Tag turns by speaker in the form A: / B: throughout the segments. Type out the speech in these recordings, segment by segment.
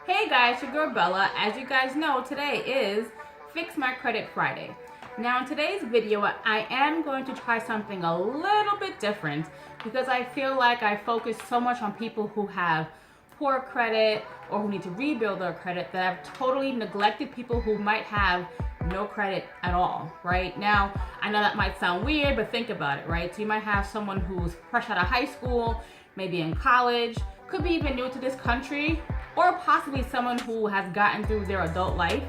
A: Hey guys, your girl Bella. As you guys know, today is Fix My Credit Friday. Now in today's video, I am going to try something a little bit different because I feel like I focus so much on people who have poor credit or who need to rebuild their credit that I've totally neglected people who might have no credit at all, right? Now, I know that might sound weird, but think about it, right? So you might have someone who's fresh out of high school, maybe in college, could be even new to this country, or possibly someone who has gotten through their adult life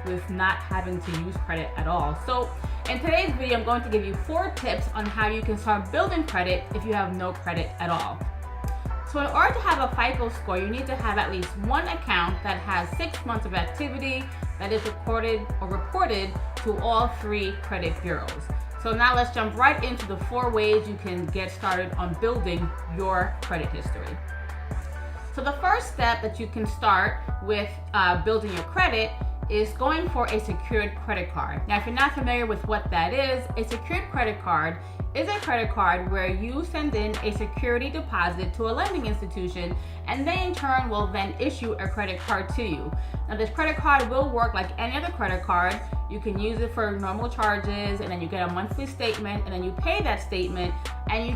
A: with not having to use credit at all. So in today's video, I'm going to give you 4 tips on how you can start building credit if you have no credit at all. So in order to have a FICO score, you need to have at least one account that has 6 months of activity that is recorded or reported to all 3 credit bureaus. So now let's jump right into the 4 ways you can get started on building your credit history. So the first step that you can start with building your credit is going for a secured credit card. Now, if you're not familiar with what that is, a secured credit card is a credit card where you send in a security deposit to a lending institution and they in turn will then issue a credit card to you. Now, this credit card will work like any other credit card. You can use it for normal charges and then you get a monthly statement and then you pay that statement and you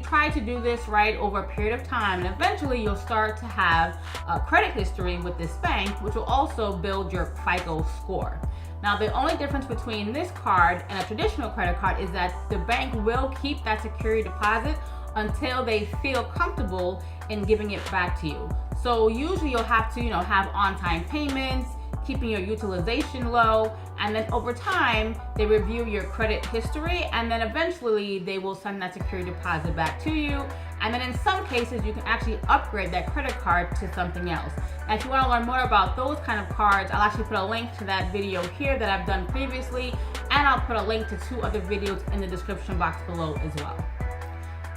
A: try to do this right over a period of time, and eventually you'll start to have a credit history with this bank, which will also build your FICO score. Now, the only difference between this card and a traditional credit card is that the bank will keep that security deposit until they feel comfortable in giving it back to you. So usually you'll have to, have on-time payments, keeping your utilization low, and then over time they review your credit history and then eventually they will send that security deposit back to you. And then in some cases you can actually upgrade that credit card to something else. Now, if you want to learn more about those kind of cards, I'll actually put a link to that video here that I've done previously, and I'll put a link to 2 other videos in the description box below as well.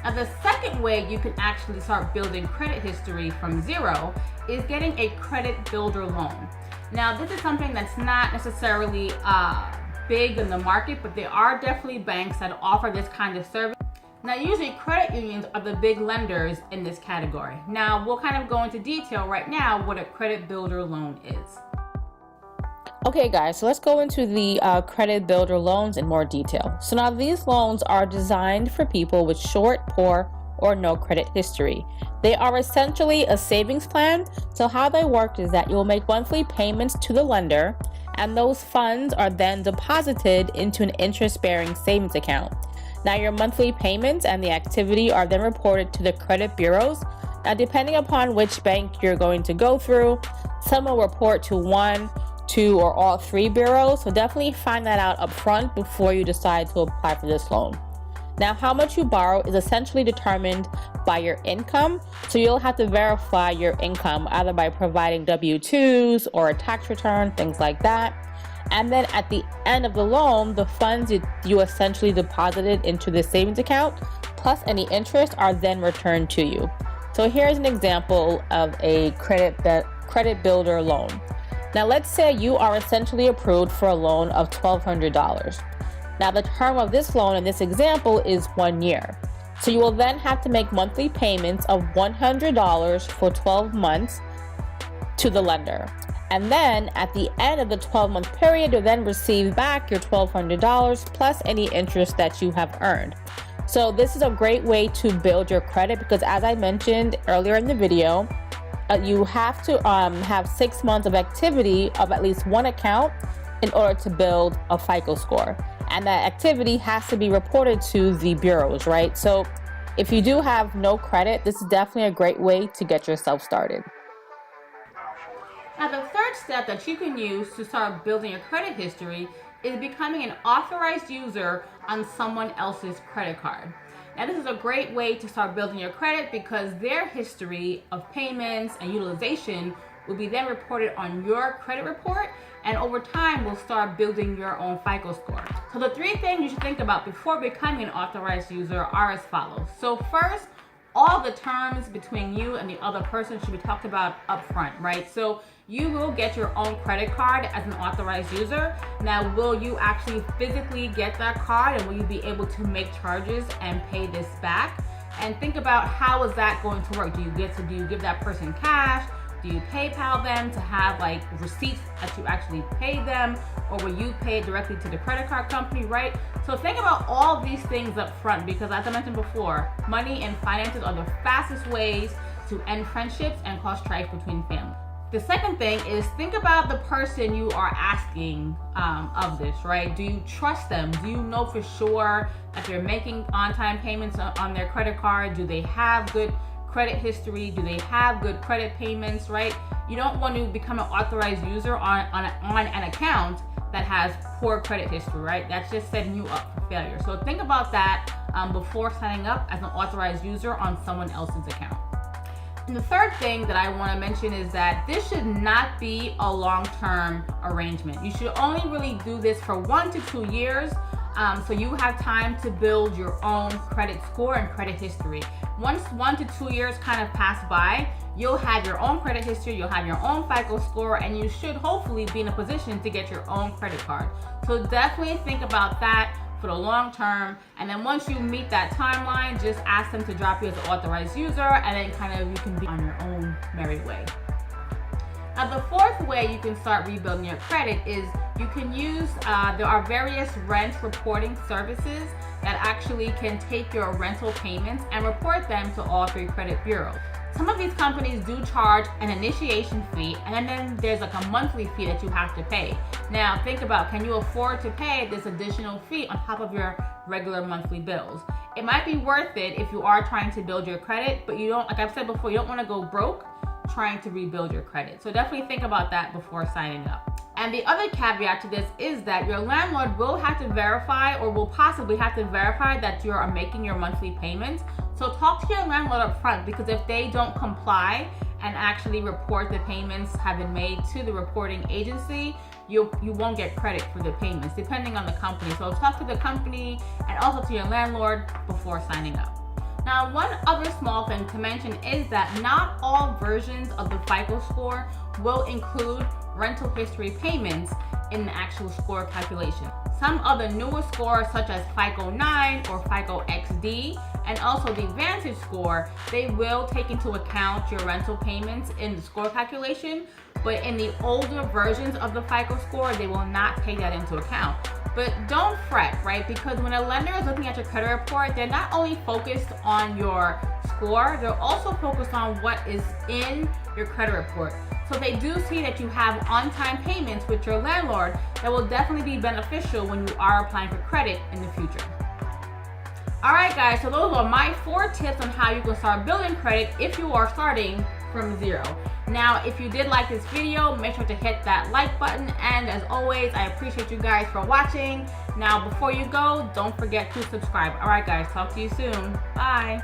A: Now, the second way you can actually start building credit history from zero is getting a credit builder loan. Now, this is something that's not necessarily big in the market, but there are definitely banks that offer this kind of service. Now, usually credit unions are the big lenders in this category. Now, we'll kind of go into detail right now what a credit builder loan is.
B: Okay guys, so let's go into the credit builder loans in more detail. So now these loans are designed for people with short, poor, or no credit history. They are essentially a savings plan. So how they work is that you'll make monthly payments to the lender and those funds are then deposited into an interest-bearing savings account. Now your monthly payments and the activity are then reported to the credit bureaus. Now depending upon which bank you're going to go through, some will report to 1, 2, or all 3 bureaus. So definitely find that out up front before you decide to apply for this loan. Now, how much you borrow is essentially determined by your income. So you'll have to verify your income either by providing W-2s or a tax return, things like that. And then at the end of the loan, the funds you essentially deposited into the savings account plus any interest are then returned to you. So here's an example of a credit builder loan. Now let's say you are essentially approved for a loan of $1,200. Now the term of this loan in this example is 1 year. So you will then have to make monthly payments of $100 for 12 months to the lender. And then at the end of the 12-month period, you'll then receive back your $1,200 plus any interest that you have earned. So this is a great way to build your credit because, as I mentioned earlier in the video, you have to have 6 months of activity of at least one account in order to build a FICO score. And that activity has to be reported to the bureaus, right? So if you do have no credit, this is definitely a great way to get yourself started.
A: Now, the third step that you can use to start building your credit history is becoming an authorized user on someone else's credit card. Now, this is a great way to start building your credit because their history of payments and utilization will be then reported on your credit report, and over time will start building your own FICO score. So the 3 things you should think about before becoming an authorized user are as follows. So first, all the terms between you and the other person should be talked about up front, right? So you will get your own credit card as an authorized user. Now, will you actually physically get that card and will you be able to make charges and pay this back? And think about, how is that going to work? Do you give that person cash? Do you PayPal them to have like receipts that you actually paid them? Or will you pay it directly to the credit card company, right? So think about all these things up front, because as I mentioned before, money and finances are the fastest ways to end friendships and cause strife between families. The second thing is, think about the person you are asking of this, right? Do you trust them? Do you know for sure that they're making on-time payments on their credit card? Do they have good credit history? Do they have good credit payments, right? You don't want to become an authorized user on an account that has poor credit history, right? That's just setting you up for failure. So think about that before signing up as an authorized user on someone else's account. And the third thing that I want to mention is that this should not be a long-term arrangement. You should only really do this for 1 to 2 years, so you have time to build your own credit score and credit history. Once 1 to 2 years kind of pass by, you'll have your own credit history, you'll have your own FICO score, and you should hopefully be in a position to get your own credit card. So definitely think about that for the long term, and then once you meet that timeline, just ask them to drop you as an authorized user, and then kind of you can be on your own merry way. Now the fourth way you can start rebuilding your credit is you can use, there are various rent reporting services that actually can take your rental payments and report them to all 3 credit bureaus. Some of these companies do charge an initiation fee, and then there's like a monthly fee that you have to pay. Now think about, can you afford to pay this additional fee on top of your regular monthly bills? It might be worth it if you are trying to build your credit, but you don't, like I've said before, you don't want to go broke trying to rebuild your credit. So definitely think about that before signing up. And the other caveat to this is that your landlord will have to verify, or will possibly have to verify, that you are making your monthly payments. So talk to your landlord up front, because if they don't comply and actually report the payments have been made to the reporting agency, you won't get credit for the payments, depending on the company. So talk to the company and also to your landlord before signing up. Now, one other small thing to mention is that not all versions of the FICO score will include rental history payments in the actual score calculation. Some of the newer scores, such as FICO 9 or FICO XD, and also the Vantage score, they will take into account your rental payments in the score calculation, but in the older versions of the FICO score, they will not take that into account. But don't fret, right? Because when a lender is looking at your credit report, they're not only focused on your score, they're also focused on what is in your credit report. So they do see that you have on-time payments with your landlord, that will definitely be beneficial when you are applying for credit in the future. Alright guys, so those are my 4 tips on how you can start building credit if you are starting from zero. Now, if you did like this video, make sure to hit that like button, and as always, I appreciate you guys for watching. Now, before you go, don't forget to subscribe. Alright guys, talk to you soon. Bye.